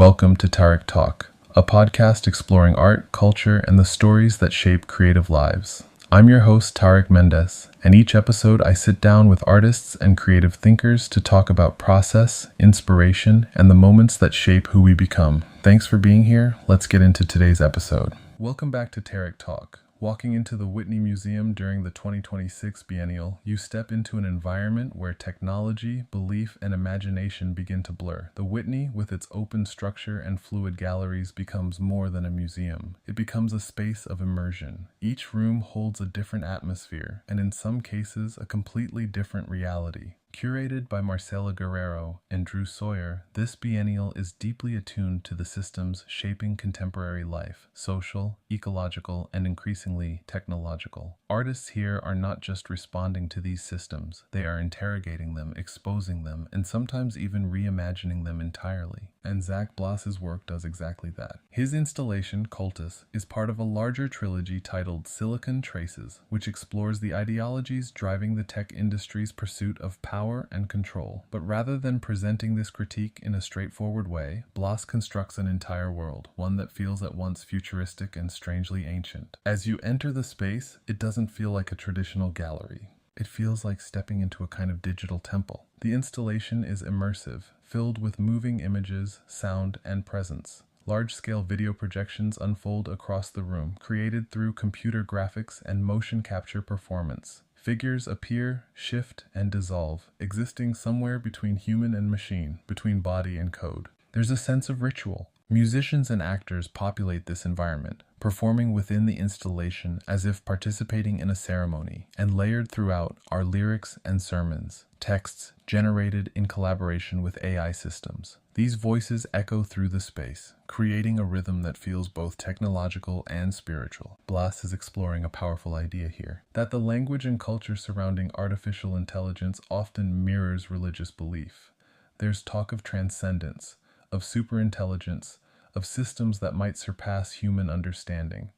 Welcome to Tarik Talk, a podcast exploring art, culture, and the stories that shape creative lives. I'm your host, Tarik Mendes, and each episode I sit down with artists and creative thinkers to talk about process, inspiration, and the moments that shape who we become. Thanks for being here. Let's get into today's episode. Welcome back to Tarik Talk. Walking into the Whitney Museum during the 2026 Biennial, you step into an environment where technology, belief, and imagination begin to blur. The Whitney, with its open structure and fluid galleries, becomes more than a museum. It becomes a space of immersion. Each room holds a different atmosphere, and in some cases, a completely different reality. Curated by Marcela Guerrero and Drew Sawyer, this biennial is deeply attuned to the systems shaping contemporary life, social, ecological, and increasingly technological. Artists here are not just responding to these systems, they are interrogating them, exposing them, and sometimes even reimagining them entirely. And Blas's work does exactly that. His installation, Cultus, is part of a larger trilogy titled Silicon Traces, which explores the ideologies driving the tech industry's pursuit of power and control. But rather than presenting this critique in a straightforward way, Blas constructs an entire world, one that feels at once futuristic and strangely ancient. As you enter the space, it doesn't feel like a traditional gallery. It feels like stepping into a kind of digital temple. The installation is immersive, filled with moving images, sound, and presence. Large-scale video projections unfold across the room, created through computer graphics and motion capture performance. Figures appear, shift, and dissolve, existing somewhere between human and machine, between body and code. There's a sense of ritual. Musicians and actors populate this environment, performing within the installation as if participating in a ceremony, and layered throughout are lyrics and sermons, texts generated in collaboration with AI systems. These voices echo through the space, creating a rhythm that feels both technological and spiritual. Blas is exploring a powerful idea here, that the language and culture surrounding artificial intelligence often mirrors religious belief. There's talk of transcendence, of superintelligence, of systems that might surpass human understanding.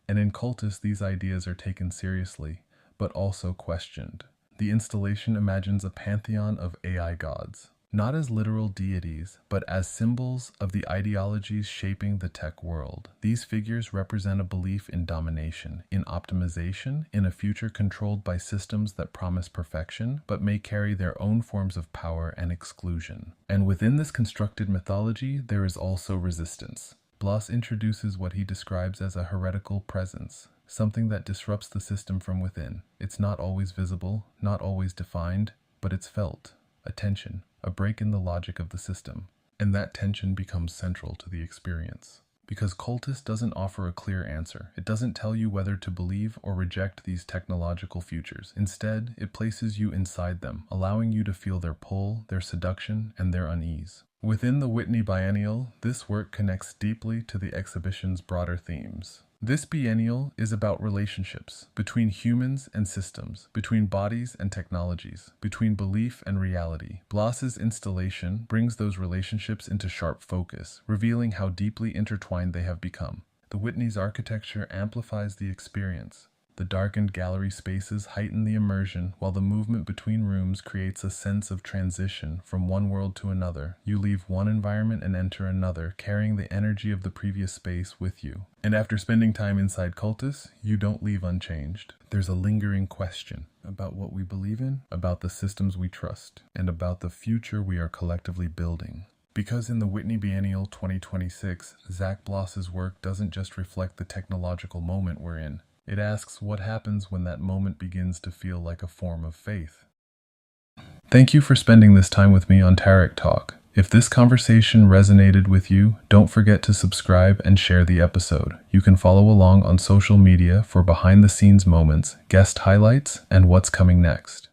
And in Cultus, these ideas are taken seriously, but also questioned. The installation imagines a pantheon of AI gods, not as literal deities, but as symbols of the ideologies shaping the tech world. These figures represent a belief in domination, in optimization, in a future controlled by systems that promise perfection, but may carry their own forms of power and exclusion. And within this constructed mythology, there is also resistance. Blas introduces what he describes as a heretical presence, something that disrupts the system from within. It's not always visible, not always defined, but it's felt. A tension, a break in the logic of the system, and that tension becomes central to the experience. Because Cultus doesn't offer a clear answer. It doesn't tell you whether to believe or reject these technological futures. Instead, it places you inside them, allowing you to feel their pull, their seduction, and their unease. Within the Whitney Biennial, this work connects deeply to the exhibition's broader themes. This biennial is about relationships between humans and systems, between bodies and technologies, between belief and reality. Blas's installation brings those relationships into sharp focus, revealing how deeply intertwined they have become. The Whitney's architecture amplifies the experience. The darkened gallery spaces heighten the immersion, while the movement between rooms creates a sense of transition from one world to another. You leave one environment and enter another, carrying the energy of the previous space with you. And after spending time inside Cultus, you don't leave unchanged. There's a lingering question about what we believe in, about the systems we trust, and about the future we are collectively building. Because in the Whitney Biennial 2026, Blas's work doesn't just reflect the technological moment we're in. It asks what happens when that moment begins to feel like a form of faith. Thank you for spending this time with me on Tarik Talk. If this conversation resonated with you, don't forget to subscribe and share the episode. You can follow along on social media for behind-the-scenes moments, guest highlights, and what's coming next.